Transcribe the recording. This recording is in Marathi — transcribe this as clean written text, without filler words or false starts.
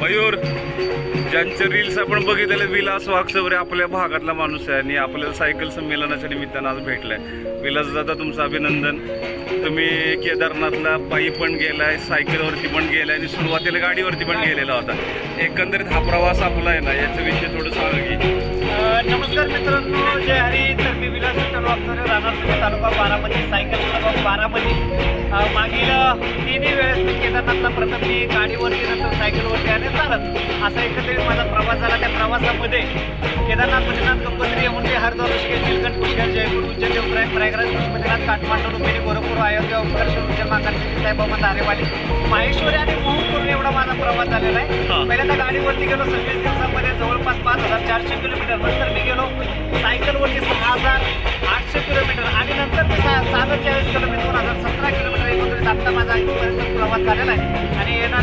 मयूर, ज्यांचे रील्स आपण बघितलेले, विलास वाघसवरे आपल्या भागातला माणूस आहे आणि आपल्याला सायकल संमेलनाच्या निमित्तानं आज भेटलाय. विलास दादा, तुमचं अभिनंदन. तुम्ही केदारनाथला पायी पण गेलाय, सायकलवरती पण गेलाय आणि सुरुवातीला गाडीवरती पण गेलेला होता. एकंदरीत हा प्रवास आपला आहे ना, याच्याविषयी थोडं सांगा की. नमस्कार मित्रांनो, जय हरी. तर मी विलास वाघसवरे, राहणार पुणे तालुका बारामती, सायकल क्लब बारामती. मागील तिन्ही वेळेस मी केदारनाथला प्रथम मी गाडीवरती, नंतर सायकलवरती आणि चालत असा एकंदरीत माझा प्रवास झाला. त्या प्रवासामध्ये केदारनाथ, बद्रीनाथ, गंगोत्री, यमुनोत्री, हरिद्वार, ऋषिकेश, नीलकंठ, पुष्कर, जयपूर, उज्जैन, देवप्रयाग, प्रयागराज, पशुपतीनाथ, काठमांडू, लुंबिनी, गोरखपूर, अयोध्या, ओंकारेश्वर, उज्जैन, महाकालेश्वर, साईबाबा, दारेवाली, माहेश्वरी आणि मोहपूर्ण एवढा माझा प्रवास झालेला आहे. पहिल्यांदा गाडीवरती गेलो 26 दिवसामध्ये जवळपास 5400 किलोमीटर. नंतर मी गेलो सायकलवरती 6800 किलोमीटर आणि नंतर मी चालत 40 किलोमीटर, 2017 किलोमीटर. एकंदरीत आता माझा इथपर्यंत प्रवास झालेला आहे आणि येणाऱ्या